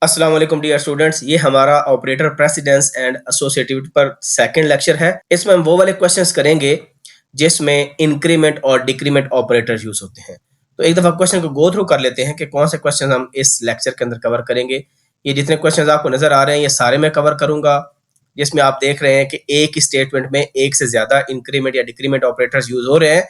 अस्सलाम वालेकुम dear students, ये हमारा ऑपरेटर प्रेसिडेंस एंड एसोसिएटिविटी पर सेकंड लेक्चर है। इसमें हम वो वाले क्वेश्चंस करेंगे जिसमें इंक्रीमेंट और डिक्रीमेंट ऑपरेटर यूज होते हैं। तो एक दफा क्वेश्चन को गो थ्रू कर लेते हैं कि कौन से क्वेश्चन हम इस लेक्चर के अंदर कवर करेंगे। ये जितने क्वेश्चन आपको नजर आ रहे हैं ये सारे मैं कवर करूंगा, जिसमें आप देख रहे हैं कि एक ही स्टेटमेंट में एक से ज्यादा इंक्रीमेंट या डिक्रीमेंट ऑपरेटर्स यूज हो रहे हैं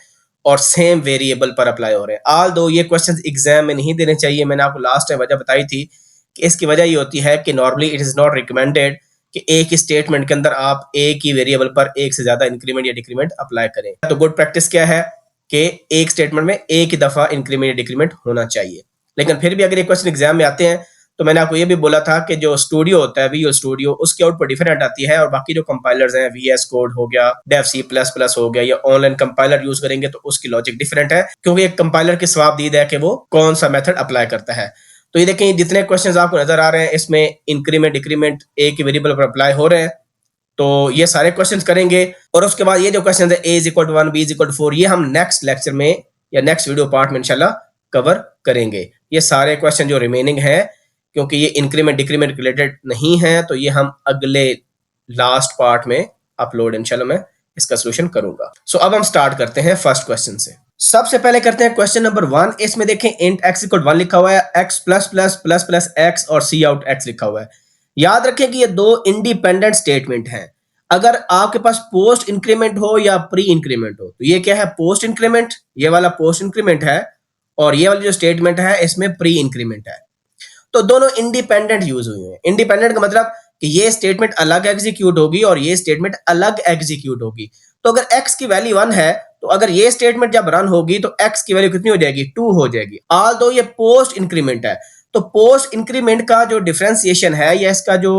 और सेम वेरिएबल पर अप्लाई हो रहे हैं। ऑल दो ये क्वेश्चंस एग्जाम में नहीं देने चाहिए, मैंने आपको लास्ट टाइम वजह बताई थी कि इसकी वजह ये होती है कि normally it is not recommended कि एक ही स्टेटमेंट के अंदर आप एक ही वेरिएबल पर एक से ज्यादा इंक्रीमेंट या डिक्रीमेंट अप्लाई करें। तो गुड प्रैक्टिस क्या है कि एक स्टेटमेंट में एक ही दफा इंक्रीमेंट या डिक्रीमेंट होना चाहिए। लेकिन फिर भी अगर ये क्वेश्चन एग्जाम में आते हैं तो मैंने आपको ये भी बोला था कि जो स्टूडियो होता है विजुअल स्टूडियो, उसकी आउटपुट डिफरेंट आती है और बाकी जो कंपाइलर्स हैं VS कोड हो गया, डेव C++ हो गया या ऑनलाइन कंपाइलर यूज करेंगे तो उसकी लॉजिक डिफरेंट है, क्योंकि एक कंपाइलर की जवाबदीद है कि वो कौन सा मेथड अप्लाई करता है। तो ये देखें जितने क्वेश्चंस आपको नजर आ रहे हैं इसमें इंक्रीमेंट डिक्रीमेंट एक ही वेरिएबल पर अप्लाई हो रहे हैं, तो ये सारे क्वेश्चंस करेंगे। और उसके बाद ये जो क्वेश्चन है A = 1 B = 4, ये हम नेक्स्ट लेक्चर में या नेक्स्ट वीडियो पार्ट में इंशाल्लाह कवर करेंगे। ये सारे क्वेश्चन जो रिमेनिंग है, क्योंकि ये इंक्रीमेंट डिक्रीमेंट रिलेटेड नहीं है, तो ये हम अगले लास्ट पार्ट में अपलोड इंशाल्लाह मैं इसका सोल्यूशन करूंगा। सो अब हम स्टार्ट करते हैं फर्स्ट क्वेश्चन से। सबसे पहले करते हैं क्वेश्चन नंबर 1। इसमें देखें इंट x = 1 लिखा हुआ है, x ++++ x और c out x लिखा हुआ है। याद रखें कि ये दो इंडिपेंडेंट स्टेटमेंट हैं। अगर आपके पास पोस्ट इंक्रीमेंट हो या प्री इंक्रीमेंट हो, तो ये क्या है, पोस्ट इंक्रीमेंट, ये वाला पोस्ट इंक्रीमेंट है और ये वाली जो स्टेटमेंट है इसमें प्री इंक्रीमेंट है। तो दोनों इंडिपेंडेंट यूज हुए हैं। इंडिपेंडेंट का मतलब कि ये स्टेटमेंट अलग एग्जीक्यूट होगी और ये स्टेटमेंट अलग एग्जीक्यूट होगी। तो अगर x की वैल्यू 1 है तो अगर ये स्टेटमेंट जब रन होगी तो x की वैल्यू कितनी हो जाएगी, 2 हो जाएगी। ऑल दो ये पोस्ट इंक्रीमेंट है, तो पोस्ट इंक्रीमेंट का जो डिफरेंशिएशन है या इसका जो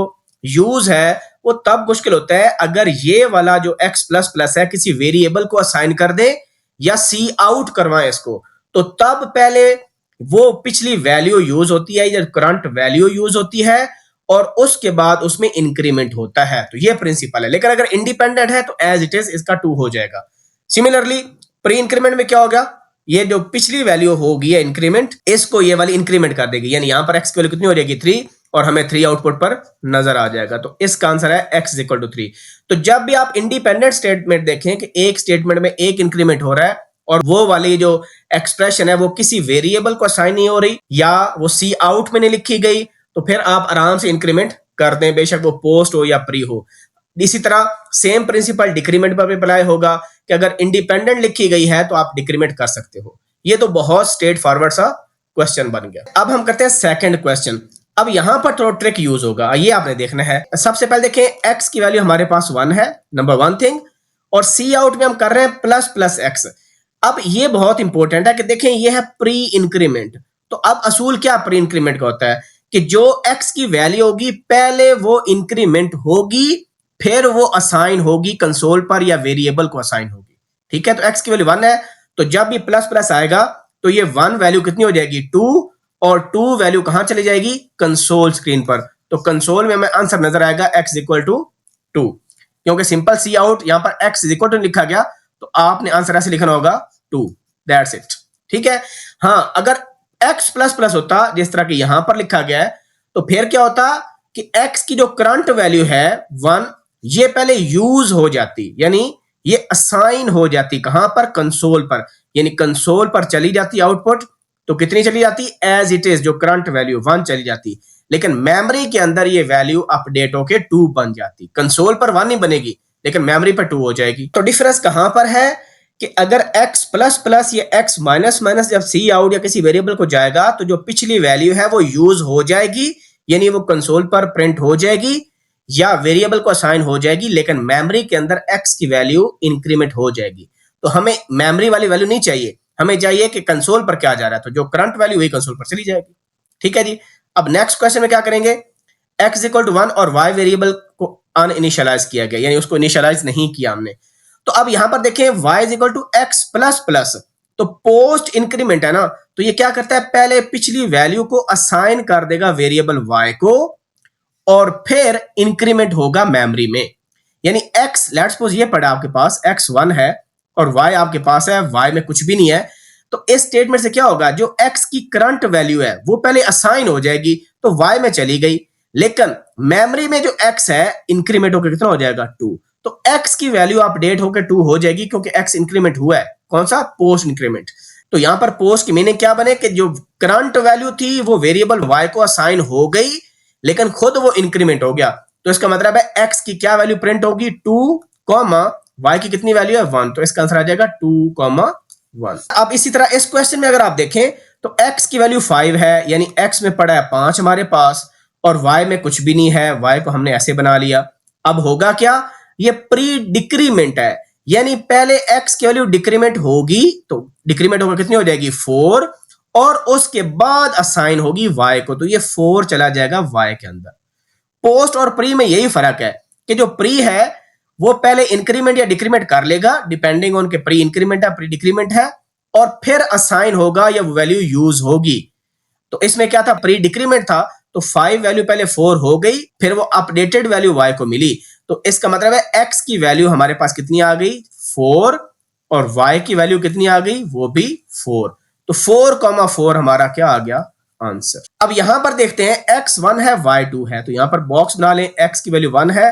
यूज है वो तब मुश्किल होता है अगर ये वाला जो x++ है किसी वेरिएबल को असाइन कर दे या सी आउट करवाएं इसको, तो तब पहले वो पिछली वैल्यू यूज होती है या करंट वैल्यू यूज होती है और उसके बाद उसमें इंक्रीमेंट होता है। तो ये प्रिंसिपल है। लेकिन अगर इंडिपेंडेंट है तो एज इट इज इसका 2 हो जाएगा। सिमिलरली प्री इंक्रीमेंट में क्या होगा, ये जो पिछली वैल्यू होगी या इंक्रीमेंट, इसको ये वाली इंक्रीमेंट कर देगी, यानी यहां पर x की वैल्यू कितनी हो जाएगी, 3, और हमें 3 आउटपुट पर नजर आ जाएगा। तो इसका आंसर है x = 3। तो जब भी आप इंडिपेंडेंट स्टेटमेंट देखें कि एक स्टेटमेंट में एक इंक्रीमेंट हो रहा है और वो वाली जो एक्सप्रेशन है वो किसी वेरिएबल को असाइन नहीं हो रही या वो सी आउट में नहीं लिखी गई, तो फिर आप आराम से इंक्रीमेंट कर दें, बेशक वो पोस्ट हो या प्री हो। इसी तरह सेम प्रिंसिपल डिक्रीमेंट पर भी अप्लाई होगा कि अगर इंडिपेंडेंट लिखी गई है तो आप डिक्रीमेंट कर सकते हो। ये तो बहुत स्ट्रेट फॉरवर्ड सा क्वेश्चन बन गया। अब हम करते हैं सेकंड क्वेश्चन। अब यहां पर थोड़ा ट्रिक यूज होगा, ये आपने देखना है। सबसे पहले देखें x की वैल्यू हमारे पास 1 है, नंबर 1 थिंग, और सी आउट में हम कर रहे हैं ++x। अब ये बहुत इंपॉर्टेंट है कि देखें ये है प्री इंक्रीमेंट। तो अब असूल क्या प्री इंक्रीमेंट का होता है कि जो x की वैल्यू होगी पहले वो इंक्रीमेंट होगी, फिर वो असाइन होगी कंसोल पर या वेरिएबल को असाइन होगी। ठीक है, तो x की वैल्यू 1 है, तो जब भी प्लस आएगा तो ये 1 वैल्यू कितनी हो जाएगी, 2, और 2 वैल्यू कहां चली जाएगी, कंसोल स्क्रीन पर। तो कंसोल में हमें आंसर नजर आएगा x = 2, क्योंकि सिंपल सी आउट यहां पर x = लिखा गया तो आपने आंसर ऐसे लिखना होगा 2, दैट्स इट। ठीक है, हाँ अगर x++ होता जिस तरह की यहां पर लिखा गया है तो फिर क्या होता कि x की जो करंट वैल्यू है 1, ये पहले यूज हो जाती, यानी ये असाइन हो जाती कहां पर, कंसोल पर, यानी कंसोल पर चली जाती आउटपुट। तो कितनी चली जाती, एज इट इज जो करंट वैल्यू 1 चली जाती, लेकिन मेमोरी के अंदर ये वैल्यू अपडेट होके 2 बन जाती। कंसोल पर 1 नहीं बनेगी लेकिन मेमोरी पर 2 हो जाएगी। तो डिफरेंस कहां पर है कि अगर x++ या x- जब सी आउट या किसी वेरिएबल को जाएगा तो जो पिछली वैल्यू है वो यूज हो जाएगी, यानी वो कंसोल पर प्रिंट हो जाएगी या वेरिएबल को असाइन हो जाएगी, लेकिन मेमोरी के अंदर x की वैल्यू इंक्रीमेंट हो जाएगी। तो हमें मेमोरी वाली वैल्यू नहीं चाहिए, हमें चाहिए कि कंसोल पर क्या जा रहा है, तो जो करंट वैल्यू वही कंसोल पर चली जाएगी। ठीक है जी। अब नेक्स्ट क्वेश्चन में क्या करेंगे, x = 1 और y वेरिएबल को अनइनिशियलाइज किया गया, यानी उसको इनिशियलाइज नहीं किया हमने। तो अब यहां पर देखें y = x++, तो पोस्ट इंक्रीमेंट है ना, तो ये क्या करता है, पहले पिछली वैल्यू को असाइन कर देगा वेरिएबल y को और फिर इंक्रीमेंट होगा मेमोरी में। यानी x, लेट्स सपोज ये पड़ा आपके पास x1 है और y आपके पास है, y में कुछ भी नहीं है, तो इस स्टेटमेंट से क्या होगा, जो x की करंट वैल्यू है वो पहले असाइन हो जाएगी, तो y में चली गई, लेकिन मेमोरी में जो x है इंक्रीमेंट होकर कितना हो जाएगा 2। तो x की वैल्यू अपडेट होकर 2 हो जाएगी क्योंकि x इंक्रीमेंट हुआ है, कौन सा, पोस्ट इंक्रीमेंट। तो यहां पर पोस्ट की मीनिंग क्या बने कि जो करंट वैल्यू थी वो वेरिएबल y को असाइन हो गई, लेकिन खुद वो इंक्रीमेंट हो गया। तो इसका मतलब है x की क्या वैल्यू प्रिंट होगी 2, y की कितनी वैल्यू है 1, तो इसका आंसर आ जाएगा 2,1। अब इसी तरह इस क्वेश्चन में अगर आप देखें तो x की वैल्यू 5 है, यानी x में पड़ा है 5 हमारे पास, और y में कुछ भी नहीं है, y को हमने ऐसे बना लिया। अब होगा क्या, ये प्री डिक्रीमेंट है, यानी पहले x की वैल्यू डिक्रीमेंट होगी, तो डिक्रीमेंट होकर कितनी हो जाएगी 4, और उसके बाद असाइन होगी y को, तो ये 4 चला जाएगा y के अंदर। पोस्ट और प्री में यही फर्क है कि जो प्री है वो पहले इंक्रीमेंट या डिक्रीमेंट कर लेगा डिपेंडिंग ऑन के प्री इंक्रीमेंट है प्री डिक्रीमेंट है, और फिर असाइन होगा या वैल्यू यूज होगी। तो इसमें क्या था, प्री डिक्रीमेंट था, तो 5 वैल्यू पहले 4 हो गई, फिर वो अपडेटेड वैल्यू y को मिली। तो इसका मतलब है x की वैल्यू हमारे पास कितनी आ गई 4, और y की वैल्यू कितनी आ गई वो भी 4। तो 4,4 हमारा क्या आ गया आंसर। अब यहां पर देखते हैं x 1 है y 2 है, तो यहां पर बॉक्स बना लें, x की वैल्यू 1 है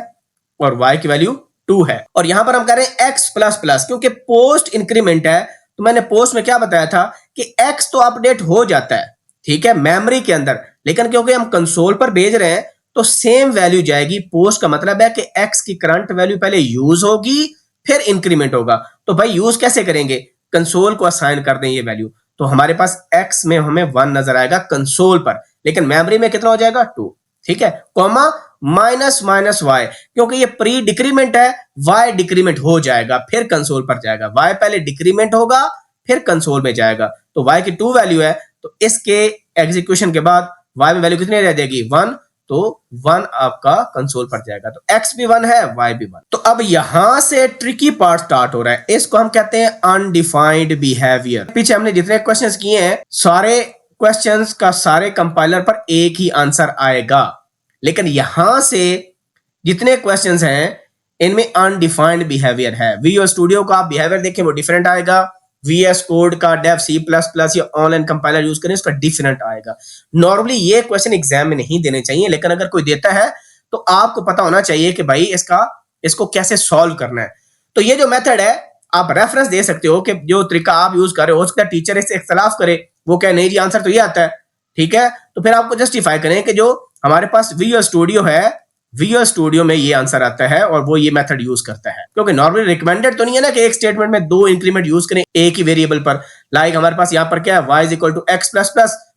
और y की वैल्यू 2 है, और यहां पर हम कह रहे हैं x प्लस प्लस, क्योंकि पोस्ट इंक्रीमेंट है। तो मैंने पोस्ट में क्या बताया था कि x तो अपडेट हो जाता है, ठीक है, मेमोरी के अंदर, लेकिन क्योंकि हम कंसोल पर भेज रहे हैं तो सेम वैल्यू जाएगी। पोस्ट का मतलब है कि x की करंट वैल्यू पहले यूज होगी फिर इंक्रीमेंट होगा। तो भाई यूज कैसे करेंगे, कंसोल को असाइन कर दें ये वैल्यू, तो हमारे पास x में हमें 1 नजर आएगा कंसोल पर, लेकिन मेमोरी में कितना हो जाएगा 2, ठीक है, कॉमा माइनस माइनस y, क्योंकि ये प्री डिक्रीमेंट है, y डिक्रीमेंट हो जाएगा फिर कंसोल पर जाएगा, y पहले डिक्रीमेंट होगा फिर कंसोल में जाएगा। तो y की 2 वैल्यू है, तो इसके एग्जीक्यूशन के बाद y में वैल्यू कितनी रह जाएगी 1, तो 1 आपका कंसोल पर जाएगा। तो x भी 1 है y भी 1। तो अब यहां से ट्रिकी पार्ट स्टार्ट हो रहा है, इसको हम कहते हैं अनडिफाइंड बिहेवियर। पीछे हमने जितने क्वेश्चंस किए हैं सारे क्वेश्चंस का सारे कंपाइलर पर एक ही आंसर आएगा, लेकिन यहां से जितने क्वेश्चंस हैं इनमें अनडिफाइंड बिहेवियर है। विजुअल स्टूडियो का आप बिहेवियर देखें वो डिफरेंट आएगा, VS कोड का डेव C++ या ऑनलाइन कंपाइलर यूज करें उसका डिफरेंट आएगा। नॉर्मली ये क्वेश्चन एग्जाम में नहीं देने चाहिए, लेकिन अगर कोई देता है तो आपको पता होना चाहिए कि भाई इसको कैसे सॉल्व करना है। तो ये जो मेथड है आप रेफरेंस दे सकते हो कि जो तरीका आप यूज कर रहे हो उसका टीचर इससे इख्तलाफ करे, वो कहे नहीं जी आंसर तो ये आता है, ठीक है, तो फिर आपको जस्टिफाई करें कि जो हमारे पास विजुअल स्टूडियो है, विजुअल स्टूडियो में ये आंसर आता है और वो ये मेथड यूज करता है। क्योंकि नॉर्मली रिकमेंडेड तो नहीं है ना कि एक स्टेटमेंट में 2 इंक्रीमेंट यूज करें एक ही वेरिएबल पर। लाइक हमारे पास यहाँ पर क्या है, y = x++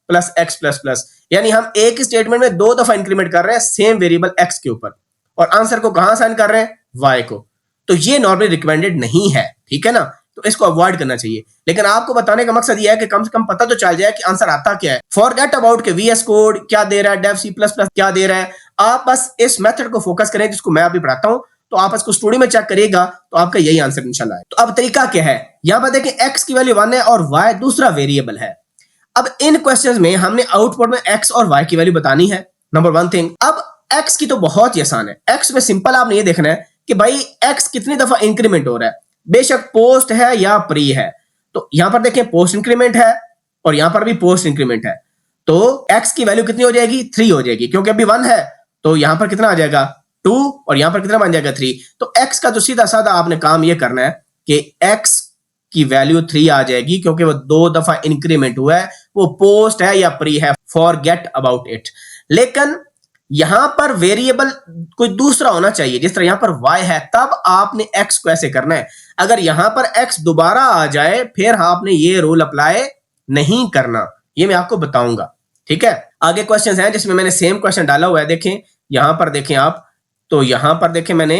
प्लस x++, यानी हम एक ही स्टेटमेंट में 2 दफा इंक्रीमेंट कर रहे हैं सेम वेरिएबल x के ऊपर, और आंसर को कहां साइन कर रहे हैं y को। तो ये नॉर्मली रिकमेंडेड नहीं है, ठीक है ना, तो इसको अवॉइड करना चाहिए। लेकिन आपको बताने का मकसद यह है कि कम से कम पता तो चल जाए कि आंसर आता क्या है। फॉरगेट अबाउट के VS कोड क्या दे रहा है, डेव C++ क्या दे रहा है, आप बस इस मेथड को फोकस करें जिसको मैं अभी पढ़ाता हूं, तो आप इसको स्टूडियो में चेक करिएगा तो आपका यही आंसर इंशाल्लाह है। तो अब तरीका क्या है, यहां पर देखें x की वैल्यू 1 है और y दूसरा वेरिएबल है। अब इन क्वेश्चंस में हमने आउटपुट में x और y की वैल्यू बतानी है, नंबर 1 थिंग। अब x की तो बहुत ही आसान है, x में सिंपल आपने ये देखना है कि भाई x कितनी दफा इंक्रीमेंट हो रहा है, बेशक पोस्ट है या प्री है। तो यहां पर देखें पोस्ट इंक्रीमेंट है और यहां पर भी पोस्ट इंक्रीमेंट है, तो x की वैल्यू कितनी हो जाएगी 3 हो जाएगी, क्योंकि अभी 1 है तो यहां पर कितना आ जाएगा 2 और यहां पर कितना बन जाएगा 3। तो x का तो सीधा साधा आपने काम ये करना है कि x की वैल्यू 3 आ जाएगी, क्योंकि वो 2 दफा इंक्रीमेंट हुआ है, वो पोस्ट है या प्री है, फॉरगेट अबाउट इट। लेकिन यहां पर वेरिएबल कोई दूसरा होना चाहिए, जिस तरह यहां पर y है तब आपने x को ऐसे करना है। अगर यहां पर x दोबारा आ जाए फिर आपने ये रूल अप्लाई नहीं करना, ये मैं आपको बताऊंगा, ठीक है। आगे क्वेश्चंस हैं जिसमें मैंने सेम क्वेश्चन डाला हुआ है, देखें यहां पर देखें आप, तो यहां पर देखें मैंने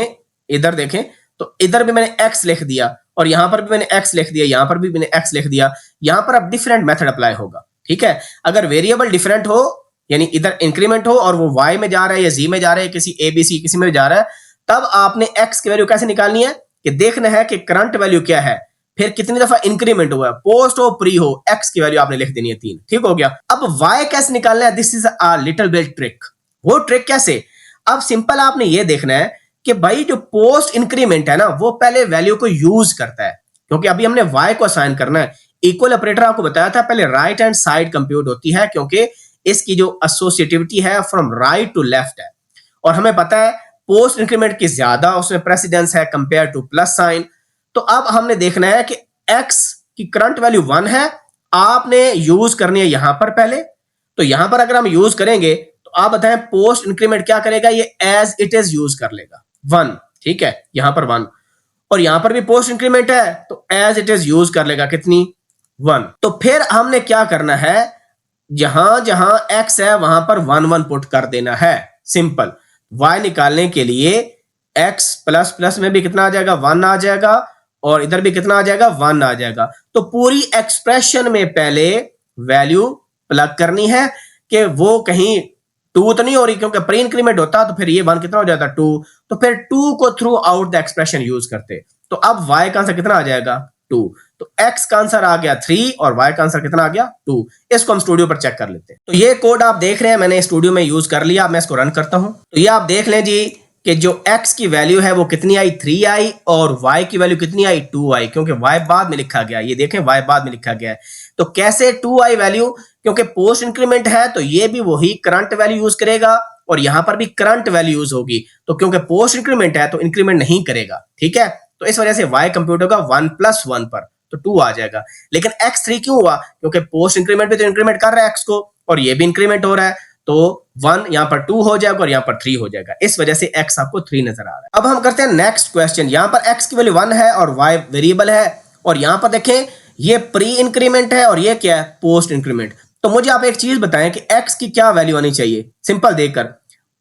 इधर देखें तो इधर भी मैंने x लिख दिया और यहां पर भी मैंने x लिख दिया, यहां पर भी मैंने x लिख दिया। यहां पर अब डिफरेंट मेथड अप्लाई होगा, ठीक है। अगर वेरिएबल डिफरेंट हो, यानी इधर इंक्रीमेंट हो और वो y में जा रहा है या z में जा रहा है, किसी ABC किसी में जा रहा है, तब आपने x की वैल्यू कैसे निकालनी है कि देखना है कि करंट वैल्यू क्या है, फिर कितनी दफा इंक्रीमेंट हुआ है, पोस्ट हो प्री हो, x की वैल्यू आपने लिख देनी है 3, ठीक हो गया। अब y कैसे निकालना है, this is a little bit trick. वो ट्रिक कैसे, अब सिंपल आपने ये देखना है कि भाई जो पोस्ट इंक्रीमेंट है ना वो पहले वैल्यू को यूज करता है, क्योंकि अभी हमने y को असाइन करना है। इक्वल ऑपरेटर आपको बताया था पहले राइट हैंड साइड कंप्यूट होती है, क्योंकि इसकी जो एसोसिएटिविटी है फ्रॉम राइट टू लेफ्ट है, और हमें पता है पोस्ट इंक्रीमेंट की ज्यादा उसमें प्रेसिडेंस है कंपेयर टू प्लस साइन। तो अब हमने देखना है कि x की करंट वैल्यू 1 है, आपने यूज करनी है यहां पर पहले। तो यहां पर अगर हम यूज करेंगे तो आप बताएं पोस्ट इंक्रीमेंट क्या करेगा, ये एज इट इज यूज कर लेगा 1, ठीक है, यहां पर 1, और यहां पर भी पोस्ट इंक्रीमेंट है तो एज इट इज यूज कर लेगा कितनी, 1। तो फिर हमने क्या करना है, जहां जहां x है वहां पर 1 1 पुट कर देना है, सिंपल। y निकालने के लिए x प्लस प्लस में भी कितना आ जाएगा, 1 आ जाएगा, और इधर भी कितना आ जाएगा, 1 आ जाएगा। तो पूरी एक्सप्रेशन में पहले वैल्यू प्लग करनी है कि वो कहीं 2 तो नहीं हो रही, क्योंकि प्री इंक्रीमेंट होता तो फिर ये 1 कितना हो जाता, 2। तो फिर 2 को through out the expression use करते। तो अब y का आंसर कितना आ जाएगा, 2। तो x का आंसर आ गया 3 और y का आंसर कितना आ गया, 2। इसको हम स्टूडियो पर चेक कर लेते हैं। तो ये कोड आप देख रहे हैं मैंने स्टूडियो में यूज कर लिया, मैं इसको रन करता हूं। तो ये आप देख लें जी कि जो x की वैल्यू है वो कितनी आई, 3 आई, और y की वैल्यू कितनी आई, 2 आई, क्योंकि y बाद में लिखा गया, ये देखें y बाद में लिखा गया है। तो कैसे 2 आई वैल्यू, क्योंकि पोस्ट इंक्रीमेंट है तो ये भी वही करंट वैल्यू यूज करेगा और यहां पर भी करंट वैल्यू यूज होगी। तो क्योंकि पोस्ट इंक्रीमेंट है तो इंक्रीमेंट नहीं करेगा, ठीक है। तो इस वजह से y कंप्यूट होगा 1 + 1 पर, तो 2 आ जाएगा। लेकिन x 3 क्यों हुआ, क्योंकि पोस्ट इंक्रीमेंट भी तो इंक्रीमेंट कर रहा है x को, और ये भी इंक्रीमेंट हो रहा है, तो 1 यहां पर 2 हो जाएगा और यहां पर 3 हो जाएगा। इस वजह से x आपको 3 नजर आ रहा है। अब हम करते हैं नेक्स्ट क्वेश्चन। यहां पर x की वैल्यू 1 है और y वेरिएबल है, और यहां पर देखें ये प्री इंक्रीमेंट है और ये क्या है, पोस्ट इंक्रीमेंट। तो मुझे आप एक चीज बताएं कि x की क्या वैल्यू आनी चाहिए, सिंपल देखकर,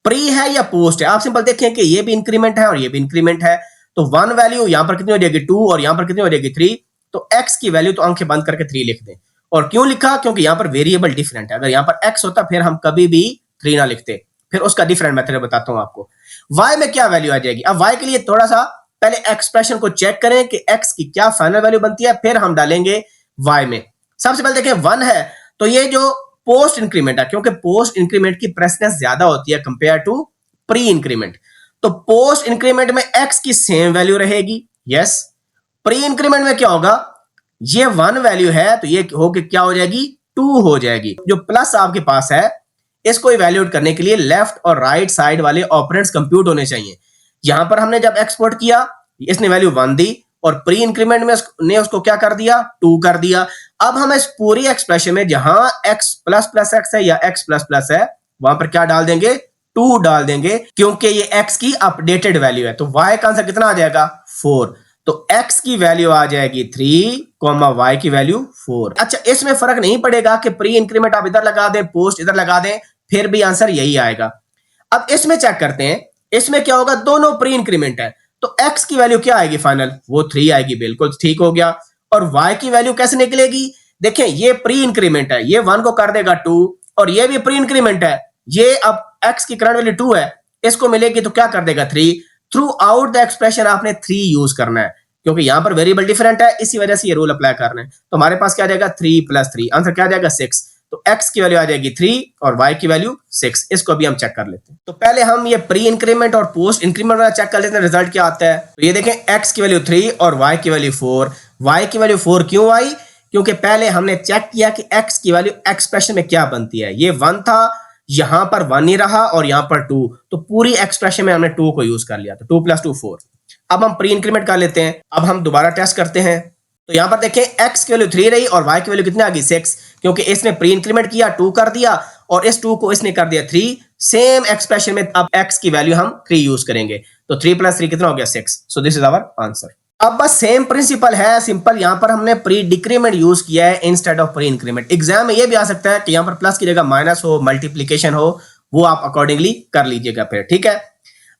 प्री है या पोस्ट है। आप सिंपल देखें कि ये भी इंक्रीमेंट है और ये भी इंक्रीमेंट है, तो 1 वैल्यू यहां पर कितनी हो जाएगी, 2, और यहां पर कितनी हो जाएगी, 3। तो x की वैल्यू तो आंखें बंद करके 3 लिख दें। और क्यों लिखा, क्योंकि यहां पर वेरिएबल डिफरेंट है। अगर यहां पर x होता फिर हम कभी भी 3 ना लिखते, फिर उसका डिफरेंट मेथड बताता हूं आपको। y में क्या वैल्यू आ जाएगी, अब y के लिए थोड़ा सा पहले एक्सप्रेशन को चेक करें कि x की क्या फाइनल वैल्यू बनती है, फिर हम डालेंगे y में। सबसे पहले देखें 1 है तो ये जो पोस्ट इंक्रीमेंट है, क्योंकि पोस्ट इंक्रीमेंट की प्रेसिडेंस ज्यादा होती है कंपेयर टू प्री इंक्रीमेंट, तो पोस्ट इंक्रीमेंट में x की सेम वैल्यू रहेगी, यस। प्री इंक्रीमेंट में क्या होगा, ये 1 वैल्यू है तो ये होके क्या हो जाएगी, 2 हो जाएगी। जो प्लस आपके पास है इसको इवैल्यूएट करने के लिए लेफ्ट और राइट साइड वाले ऑपरेंड्स कंप्यूट होने चाहिए। यहां पर हमने जब एक्सपोर्ट किया इसने वैल्यू 1 दी, और प्री इंक्रीमेंट में ने उसको क्या कर दिया, 2 कर दिया। अब हम इस पूरी एक्सप्रेशन में जहां x प्लस प्लस x है या x प्लस प्लस है, वहां पर क्या डाल देंगे, 2 डाल देंगे, क्योंकि ये x की अपडेटेड वैल्यू है। तो y का आंसर कितना आ जाएगा, 4। तो x की वैल्यू आ जाएगी 3, y की वैल्यू 4। अच्छा, इसमें फर्क नहीं पड़ेगा कि प्री इंक्रीमेंट आप इधर लगा दें, पोस्ट इधर लगा दें, फिर भी आंसर यही आएगा। अब इसमें चेक करते हैं, इसमें क्या होगा, दोनों प्री इंक्रीमेंट है, तो x की वैल्यू क्या आएगी फाइनल, वो 3 आएगी, बिल्कुल ठीक हो गया। और y की वैल्यू कैसे निकलेगी, देखें ये प्री इंक्रीमेंट है, ये 1 को कर देगा 2, और ये भी प्री इंक्रीमेंट है, ये अब x की करंट वैल्यू 2 है, इसको मिलेगी तो क्या कर देगा, 3। थ्रू आउट द एक्सप्रेशन आपने 3 यूज करना है, क्योंकि यहां पर वेरिएबल डिफरेंट है, इसी वजह से ये रूल अप्लाई करना है। तो हमारे पास क्या आ जाएगा, 3 + 3, आंसर क्या आ जाएगा, 6। तो x की वैल्यू आ जाएगी 3 और y की वैल्यू 6। इसको भी हम चेक कर लेते हैं। तो पहले हम ये प्री इंक्रीमेंट और पोस्ट इंक्रीमेंट वाला चेक कर लेते हैं, रिजल्ट क्या आता है। तो ये देखें x की वैल्यू 3 और y की वैल्यू 4। y की वैल्यू 4 क्यों आई, क्योंकि पहले हमने चेक किया कि x की वैल्यू एक्सप्रेशन में क्या बनती है, ये 1 था, यहां पर 1 ही रहा और यहां पर 2, तो पूरी एक्सप्रेशन में हमने 2 को यूज कर लिया, तो 2 + 2 4। अब हम प्री इंक्रीमेंट कर लेते हैं। अब हम दोबारा टेस्ट करते हैं। तो यहां पर देखें x की वैल्यू 3 रही और y की वैल्यू कितनी आ गई, 6, क्योंकि इसने प्री इंक्रीमेंट किया, 2 कर दिया, और इस 2 को इसने कर दिया 3। सेम एक्सप्रेशन में अब x की वैल्यू हम 3 यूज करेंगे, तो 3 + 3 कितना हो गया, 6। So this is our answer. अब बस सेम प्रिंसिपल है, सिंपल यहां पर हमने प्री डिक्रीमेंट यूज किया है instead of pre increment. Exam में ये भी आ सकता है कि यहां पर प्लस की जगह माइनस हो, मल्टीप्लीकेशन हो, वो आप अकॉर्डिंगली कर लीजिएगा फिर, ठीक है।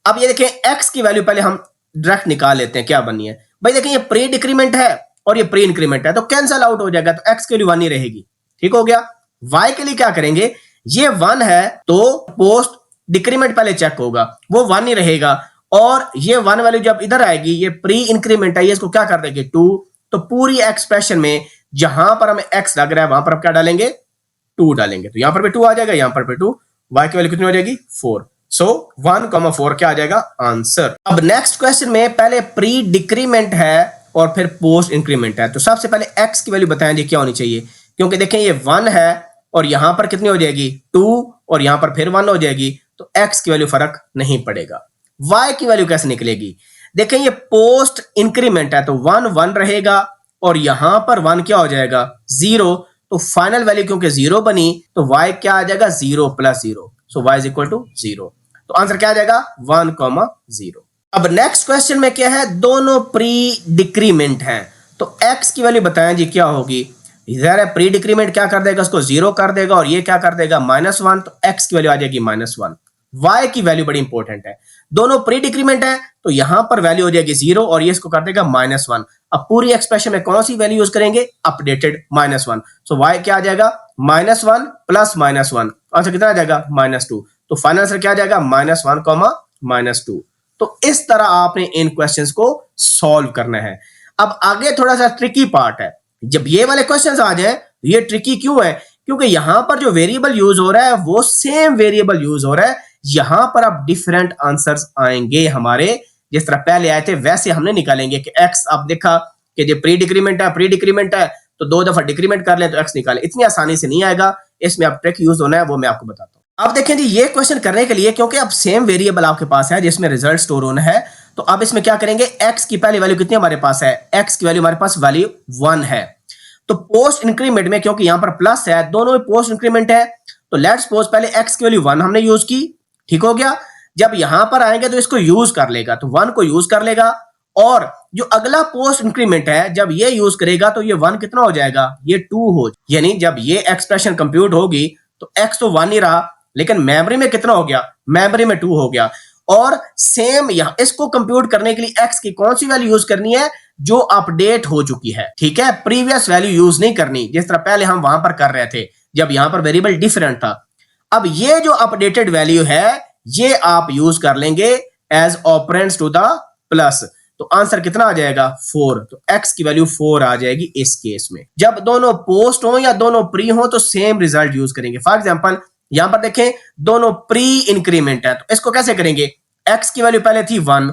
अब ये देखें x की वैल्यू पहले हम डायरेक्ट निकाल लेते हैं, क्या बननी है भाई। देखें ये प्री डिक्रीमेंट है और ये प्री इंक्रीमेंट है, तो कैंसिल आउट हो जाएगा, तो x की वैल्यू 1 ही रहेगी, ठीक हो गया। y के लिए क्या करेंगे, ये 1 है तो पोस्ट डिक्रीमेंट पहले चेक होगा, वो 1 ही रहेगा, और ये 1 वैल्यू जब इधर आएगी, ये प्री इंक्रीमेंट है, ये इसको क्या कर देंगे, 2। तो पूरी एक्सप्रेशन में जहां पर हमें x लग रहा है वहां पर आप क्या डालेंगे, 2 डालेंगे, तो यहां पर भी 2 आ जाएगा, यहां पर भी 2। y की वैल्यू कितनी हो जाएगी, 4। सो 1,4 क्या आ जाएगा, आंसर। अब नेक्स्ट क्वेश्चन में पहले प्री डिक्रीमेंट है और फिर पोस्ट इंक्रीमेंट है, तो सबसे पहले x की वैल्यू बताएं जी क्या होनी चाहिए, क्योंकि देखें ये 1 है और यहां पर कितनी हो जाएगी 2 और यहां पर फिर 1 हो जाएगी, तो x की वैल्यू फर्क नहीं पड़ेगा। y की वैल्यू कैसे निकलेगी? देखें ये पोस्ट इंक्रीमेंट है तो 1 1 रहेगा और यहां पर 1 क्या हो जाएगा 0, तो फाइनल वैल्यू क्योंकि 0 बनी तो y क्या आ जाएगा 0 + 0, सो y इज इक्वल टू 0। तो आंसर क्या आ जाएगा 1, 0। अब नेक्स्ट क्वेश्चन में क्या है, दोनों प्री डिक्रीमेंट हैं, तो x की वैल्यू बताएं जी क्या होगी। इधर है प्री डिक्रीमेंट क्या कर देगा, उसको 0 कर देगा और ये क्या कर देगा -1, तो x की वैल्यू आ जाएगी -1। y की वैल्यू बड़ी इंपॉर्टेंट है, दोनों प्री डिक्रीमेंट है तो यहां पर वैल्यू हो जाएगी 0 और ये इसको कर देगा -1। अब पूरी एक्सप्रेशन में कौन सी वैल्यू यूज करेंगे, अपडेटेड -1, सो y क्या आ जाएगा -1 + -1, आंसर कितना आ जाएगा -2, तो फाइनल आंसर क्या आ जाएगा -1, -2। तो इस तरह आपने इन क्वेश्चंस को सॉल्व करना है। अब आगे थोड़ा सा ट्रिकी पार्ट है, जब ये वाले क्वेश्चंस आ जाए ये ट्रिकी क्यों है, क्योंकि यहां पर जो वेरिएबल यूज हो रहा है वो सेम वेरिएबल यूज हो रहा है, यहां पर अब डिफरेंट आंसर्स आएंगे हमारे, जिस तरह पहले आए थे वैसे हमने निकालेंगे कि x, आप देखा कि जो प्री डिक्रीमेंट है तो 2 दफा डिक्रीमेंट कर ले तो x निकाले, इतनी आसानी से नहीं आएगा, इसमें अब ट्रिक यूज होना है वो मैं आपको बताता हूं। अब देखें जी ये क्वेश्चन करने के लिए, क्योंकि अब सेम वेरिएबल आपके पास है जिसमें रिजल्ट स्टोर होना है, तो अब इसमें क्या करेंगे, x की पहली वैल्यू कितनी हमारे पास है, x की वैल्यू हमारे पास वैल्यू 1 है, तो पोस्ट इंक्रीमेंट में क्योंकि यहां पर प्लस है, दोनों में पोस्ट इंक्रीमेंट है, तो लेट्स सपोज पहले x की वैल्यू 1 हमने यूज की, ठीक हो गया। जब यहां पर आएंगे तो इसको यूज कर लेगा, तो 1 को यूज कर लेगा, और जो अगला पोस्ट इंक्रीमेंट है जब ये यूज करेगा तो ये 1 कितना हो जाएगा, ये 2 हो, यानी जब ये एक्सप्रेशन कंप्यूट होगी तो x तो 1 ही रहा, लेकिन मेमोरी में कितना हो गया, मेमोरी में 2 हो गया। और सेम यहां इसको कंप्यूट करने के लिए x की कौन सी वैल्यू यूज करनी है, जो अपडेट हो चुकी है, ठीक है, प्रीवियस वैल्यू यूज नहीं करनी, जिस तरह पहले हम वहां पर कर रहे थे जब यहां पर वेरिएबल डिफरेंट था। अब ये जो अपडेटेड वैल्यू है ये आप यूज कर लेंगे as operands to the plus, तो आंसर कितना आ जाएगा 4, तो x की वैल्यू 4 आ जाएगी इस केस में। जब दोनों पोस्ट हो या दोनों प्री हो तो सेम रिजल्ट यूज करेंगे। फॉर एग्जांपल यहां पर देखें दोनों प्री इंक्रीमेंट है, तो इसको कैसे करेंगे, x की वैल्यू पहले थी 1,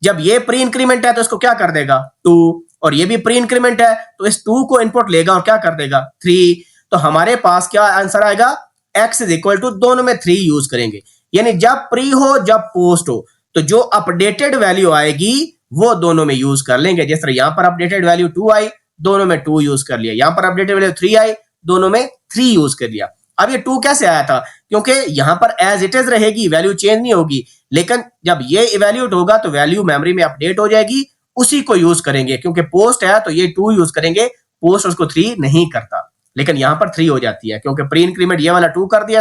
जब ये प्री इंक्रीमेंट है तो इसको क्या कर देगा 2, और ये भी प्री इंक्रीमेंट है तो इस 2 को इनपुट लेगा और क्या कर देगा 3, तो हमारे पास क्या आंसर आएगा, x इज इक्वल टू दोनों में 3 यूज करेंगे, यानी जब प्री हो जब पोस्ट हो तो जो अपडेटेड वैल्यू आएगी वो दोनों में यूज कर लेंगे। जिस तरह यहां पर अपडेटेड वैल्यू 2 आई, दोनों में 2 यूज कर लिया, यहां पर अपडेटेड वैल्यू 3 आई, दोनों में 3 यूज कर लिया। अब ये 2 कैसे आया था, क्योंकि यहां पर एज इट इज रहेगी, वैल्यू चेंज नहीं होगी, लेकिन जब ये इवैल्यूएट होगा तो वैल्यू मेमोरी में अपडेट हो जाएगी, उसी को यूज करेंगे, क्योंकि पोस्ट है तो ये 2 यूज करेंगे, पोस्ट उसको 3 नहीं करता, लेकिन यहां पर 3 हो जाती है क्योंकि प्री इंक्रीमेंट ये वाला 2 कर दिया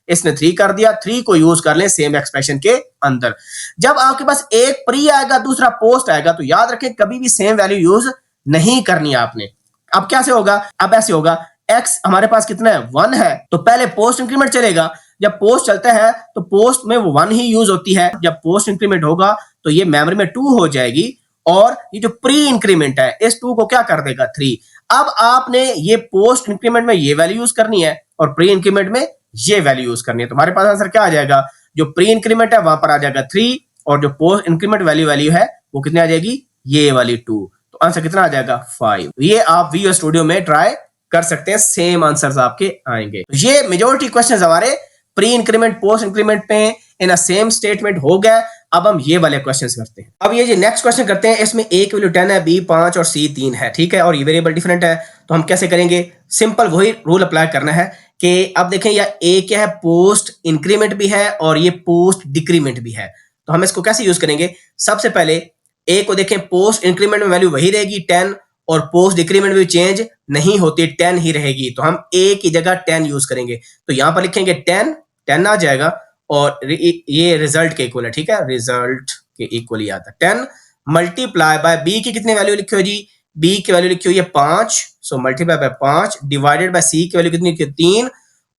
इसने 3 कर दिया, 3 को यूज कर लें सेम एक्सप्रेशन के अंदर। जब आपके पास एक प्री आएगा दूसरा पोस्ट आएगा तो याद रखें कभी भी सेम वैल्यू यूज नहीं करनी आपने। अब कैसे होगा, अब ऐसे होगा, x हमारे पास कितना है 1 है, तो पहले पोस्ट इंक्रीमेंट चलेगा, जब पोस्ट चलता है तो पोस्ट में वो 1 ही यूज होती है, जब पोस्ट इंक्रीमेंट होगा तो ये मेमोरी में 2 हो जाएगी, और ये जो प्री इंक्रीमेंट है इस 2 को क्या कर देगा 3। अब आपने ये पोस्ट इंक्रीमेंट में ये वैल्यू यूज करनी है और प्री इंक्रीमेंट में ये वैल्यू यूज करनी है, तो हमारे पास आंसर क्या आ जाएगा, जो प्री इंक्रीमेंट है वहां पर आ जाएगा 3 और जो पोस्ट इंक्रीमेंट वैल्यू है वो कितनी आ जाएगी, ये वाली 2, तो आंसर कितना आ जाएगा 5। ये आप वीडियो स्टूडियो में ट्राई कर सकते हैं, सेम आंसर्स आपके आएंगे। तो ये मेजॉरिटी क्वेश्चंस हमारे प्री इंक्रीमेंट पोस्ट इंक्रीमेंट पे इन अ सेम स्टेटमेंट हो गया। अब हम ये वाले क्वेश्चंस करते हैं। अब ये जो नेक्स्ट क्वेश्चन करते हैं इसमें a की वैल्यू 10 है, b 5 और c 3 है, ठीक है, और ये वेरिएबल डिफरेंट है, तो हम कैसे करेंगे, सिंपल वही रूल अप्लाई करना है कि अब देखें या a क्या है, पोस्ट इंक्रीमेंट भी है और ये पोस्ट डिक्रीमेंट भी है, तो हम इसको कैसे यूज करेंगे। सबसे पहले a को देखें, पोस्ट इंक्रीमेंट में वैल्यू वही रहेगी 10 और पोस्ट डिक्रीमेंट में चेंज नहीं होती, 10 ही रहेगी, तो हम a की जगह 10 यूज करेंगे, तो यहां पर लिखेंगे 10 आ जाएगा और ये रिजल्ट के इक्वल है, ठीक है, रिजल्ट के इक्वल ही आता है 10 मल्टीप्लाई बाय b की कितनी वैल्यू लिखी हो जी, b की वैल्यू लिखी हुई है 5, so multiply by 5 divided by c की वैल्यू कितनी लिखी है 3,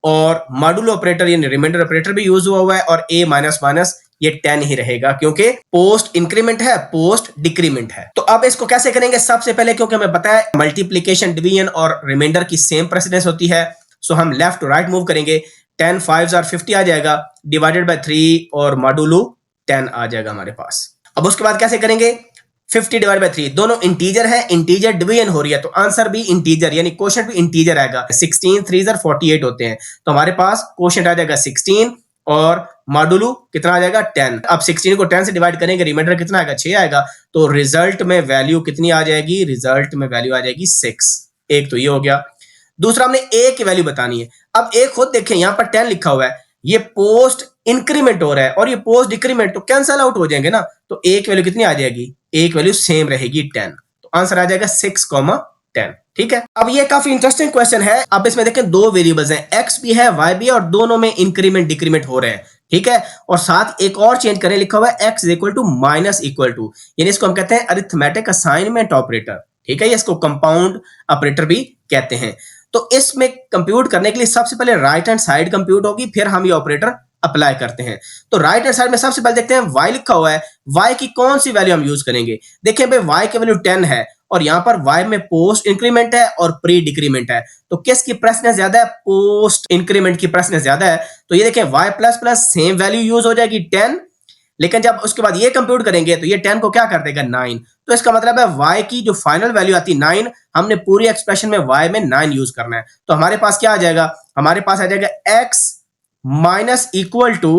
और मॉड्यूलो ऑपरेटर यानी रिमाइंडर ऑपरेटर भी यूज हुआ है, और a माइनस माइनस ये 10 ही रहेगा क्योंकि पोस्ट इंक्रीमेंट है पोस्ट डिक्रीमेंट है। तो अब इसको कैसे करेंगे, सबसे पहले क्योंकि हमें पता है मल्टीप्लीकेशन डिवीजन और रिमाइंडर की सेम प्रेसिडेंस होती है, सो हम लेफ्ट टू राइट मूव करेंगे, 10 5 और 50 आ जाएगा डिवाइडेड बाय 3 और मॉड्यूलो 10 आ जाएगा हमारे पास। अब उसके बाद कैसे करेंगे, 50 डिवाइड बाई 3 दोनों इंटीजर है, इंटीजर डिवीजन हो रही है तो आंसर भी इंटीजर यानी क्वोशंट भी इंटीजर आएगा। 16 3 48 होते हैं तो हमारे पास क्वोशंट आ जाएगा 16 और मॉडुलो कितना आ जाएगा 10। अब 16 को 10 से डिवाइड करेंगे रिमाइंडर कितना आएगा 6 आएगा तो रिजल्ट में वैल्यू कितनी आ जाएगी, रिजल्ट में वैल्यू आ जाएगी 6। एक तो ये हो गया। दूसरा हमने ए की वैल्यू बतानी है। अब ए खुद देखें यहां पर 10 लिखा हुआ है, ये पोस्ट इंक्रीमेंट हो रहा है और ये पोस्ट डिक्रीमेंट तो कैंसिल आउट हो जाएंगे ना, तो ए की वैल्यू कितनी आ जाएगी, ए की वैल्यू सेम रहेगी 10, तो आंसर आ जाएगा 6,10। ठीक है। अब ये काफी इंटरेस्टिंग क्वेश्चन है। अब इसमें देखें दो वेरिएबल्स हैं, एक्स भी है वाई भी है और दोनों में इंक्रीमेंट डिक्रीमेंट हो रहे हैं। ठीक है। और साथ एक और चेंज करें, लिखा हुआ है x equal to minus equal to, यानी इसको हम कहते हैं अरिथमेटिक असाइनमेंट ऑपरेटर। ठीक है, इसको कंपाउंड ऑपरेटर भी कहते हैं। तो इसमें कंप्यूट करने के लिए सबसे पहले राइट हैंड साइड कंप्यूट होगी, फिर हम ये ऑपरेटर अप्लाई करते हैं। तो राइट हैंड साइड में सबसे पहले देखते हैं y लिखा हुआ है, y की कौन सी वैल्यू हम यूज करेंगे। देखिए भाई y की वैल्यू 10 है और यहां पर y में पोस्ट इंक्रीमेंट है और प्री डिक्रीमेंट है, तो किसकी प्रेसिडेंस ज्यादा है, पोस्ट इंक्रीमेंट की प्रेसिडेंस ज्यादा है। तो ये देखें y plus plus same value use हो जाएगी 10, लेकिन जब उसके बाद ये कंप्यूट करेंगे तो ये 10 को क्या कर देगा 9, तो इसका मतलब है y की जो फाइनल वैल्यू आती है 9, हमने पूरी एक्सप्रेशन में y में 9 यूज करना है। तो हमारे पास क्या आ जाएगा, हमारे पास आ जाएगा x माइनस इक्वल टू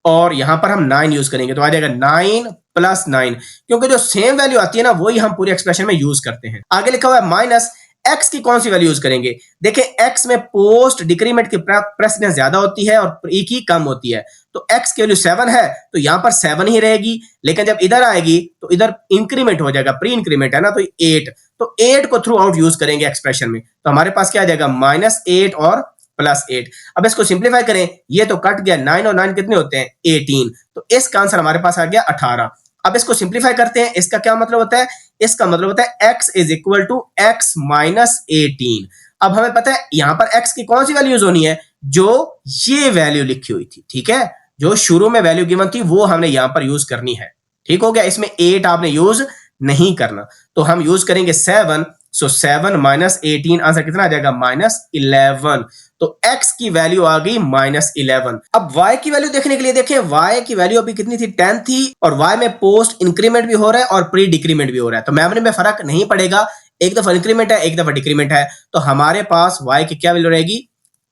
और यहां पर हम 9 यूज करेंगे तो आ जाएगा 9 प्लस 9, क्योंकि जो सेम वैल्यू आती है ना वही हम पूरी एक्सप्रेशन में यूज करते हैं। आगे लिखा हुआ है माइनस x की कौन सी वैल्यू यूज करेंगे। देखिए x में पोस्ट डिक्रीमेंट की प्रेसिडेंस ज्यादा होती है और प्री की कम होती है, तो x की वैल्यू 7 है तो यहां पर 7 ही रहेगी, लेकिन जब इधर आएगी तो इधर इंक्रीमेंट हो जाएगा, प्री इंक्रीमेंट है ना, तो 8, तो 8 को थ्रू आउट यूज करेंगे एक्सप्रेशन में, तो हमारे पास क्या आ जाएगा -8 और +8। अब इसको सिंप्लीफाई करें, ये तो कट गया, 9 और 9 कितने होते हैं 18, तो इसका आंसर हमारे पास आ गया 18। अब इसको सिंप्लीफाई करते हैं, इसका क्या मतलब होता है, इसका मतलब होता है x is equal to x minus 18। अब हमें पता है यहां पर x की कौन सी वैल्यू यूज होनी है, जो ये वैल्यू लिखी हुई थी। ठीक है, जो शुरू में वैल्यू गिवन थी वो हमने यहां पर यूज करनी है। ठीक हो गया, इसमें 8 आपने यूज नहीं करना, तो हम यूज करेंगे 7, सो 7 माइनस 18 आंसर कितना आ जाएगा -11, तो x की वैल्यू आ गई -11। अब y की वैल्यू देखने के लिए देखें, y की वैल्यू अभी कितनी थी 10 थी और y में पोस्ट इंक्रीमेंट भी हो रहा है और प्री डिक्रीमेंट भी हो रहा है, तो मेमोरी में फर्क नहीं पड़ेगा, एक दफा इंक्रीमेंट है एक दफा डिक्रीमेंट है, तो हमारे पास y की क्या वैल्यू रहेगी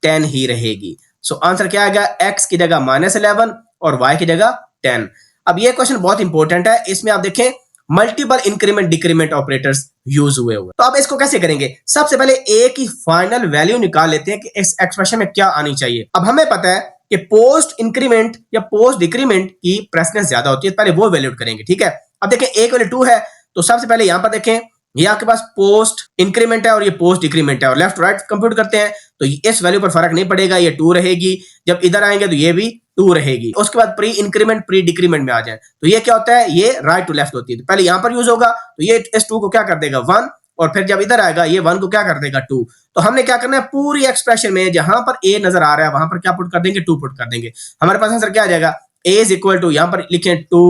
10 ही रहेगी। सो आंसर क्या आएगा, x की जगह -11 और y की जगह 10। अब ये क्वेश्चन बहुत इंपॉर्टेंट है, इसमें आप देखें multiple increment decrement operators use हुए। तो अब इसको कैसे करेंगे, सबसे पहले ए की फाइनल वैल्यू निकाल लेते हैं कि इस एक्सप्रेशन में क्या आनी चाहिए। अब हमें पता है कि पोस्ट इंक्रीमेंट या पोस्ट डिक्रीमेंट की प्रेसिडेंस ज्यादा होती है, पहले वो वैल्यू करेंगे। ठीक है, अब देखें ए की वैल्यू 2 है, तो सबसे पहले यहां पर देखें ये आपके पास पोस्ट इंक्रीमेंट है और ये पोस्ट डिक्रीमेंट है और लेफ्ट राइट कंप्यूट करते हैं तो इस वैल्यू पर फर्क नहीं पड़ेगा, ये 2 रहेगी, जब इधर आएंगे तो ये भी 2 रहेगी। उसके बाद प्री इंक्रीमेंट प्री डिक्रीमेंट में आ जाए तो ये क्या होता है, ये राइट टू लेफ्ट होती है, तो पहले यहां पर यूज होगा तो ये इस 2 को क्या कर देगा 1 और फिर जब इधर आएगा ये 1 को क्या कर देगा 2। तो हमने क्या करना है, पूरी एक्सप्रेशन में जहां पर ए नजर आ रहा है वहां पर क्या पुट कर देंगे 2 पुट कर देंगे। हमारे पास आंसर क्या आ जाएगा, ए इज इक्वल टू यहां पर लिखें 2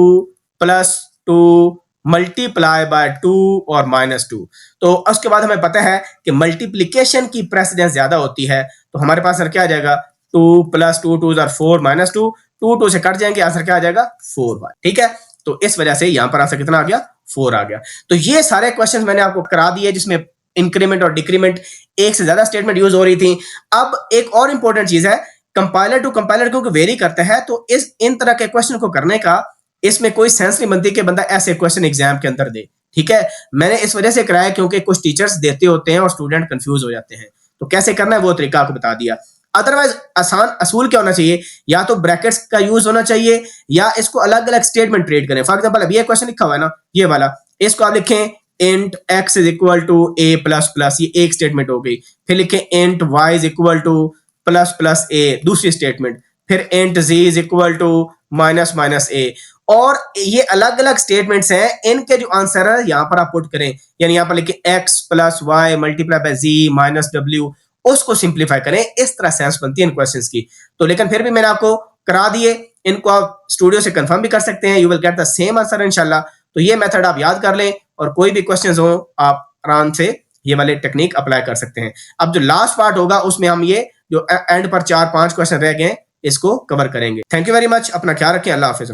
+ 2 मल्टीप्लाई बाय 2 और -2। तो उसके बाद हमें पता है कि मल्टीप्लीकेशन की प्रेसिडेंस ज्यादा होती है, तो हमारे पास आंसर क्या आ जाएगा 2 + 2 2 = 4 -2, 2 2 से कट जाएंगे, आंसर क्या आ जाएगा 4y। ठीक है, तो इस वजह से यहां पर आंसर कितना आ गया 4 आ गया। तो ये सारे क्वेश्चंस मैंने आपको करा दिए जिसमें इंक्रीमेंट और डिक्रीमेंट एक से ज्यादा स्टेटमेंट यूज हो रही थी। अब एक और इंपॉर्टेंट चीज है, कंपाइलर टू कंपाइलर क्योंकि वेरी करता है, तो इन तरह के क्वेश्चन को करने का इसमें कोई सेंस नहीं बनती कि बंदा ऐसे क्वेश्चन एग्जाम के अंदर दे। ठीक है, मैंने इस वजह से कराया क्योंकि कुछ टीचर्स देते होते हैं और स्टूडेंट कंफ्यूज हो जाते हैं, तो कैसे करना है वो तरीका आपको बता दिया। अदरवाइज आसान असूल क्या होना चाहिए, या तो ब्रैकेट्स का यूज होना चाहिए या इसको अलग अलग स्टेटमेंट ट्रीट करें। फॉर एग्जांपल अभी ये क्वेश्चन लिखा हुआ है ना, ये वाला, इसको आप लिखें int x is equal to a plus plus, ये एक स्टेटमेंट हो गई। फिर लिखें int y is equal to plus plus a, दूसरी स्टेटमेंट। फिर int z is equal to minus minus a, और ये अलग अलग स्टेटमेंट्स हैं, इनके जो आंसर है यहां पर आप पुट करें, यानी यहां पर लिखें x plus y multiply by z minus w, उसको सिंप्लीफाई करें। इस तरह सेंस बनती है इन क्वेश्चंस की। तो लेकिन फिर भी मैंने आपको करा दिए, इनको आप स्टूडियो से कंफर्म भी कर सकते हैं, you will get the same answer इंशाल्लाह। तो ये मेथड आप याद कर लें और कोई भी क्वेश्चंस हो आप आराम से ये वाले टेक्निक अप्लाई कर सकते हैं। अब जो लास्ट पार्ट होगा उसमें हम ये जो एंड पर 4-5 क्वेश्चन रह गए इसको कवर करेंगे। थैंक यू वेरी मच, अपना ख्याल रखें, अल्लाह हाफिज़।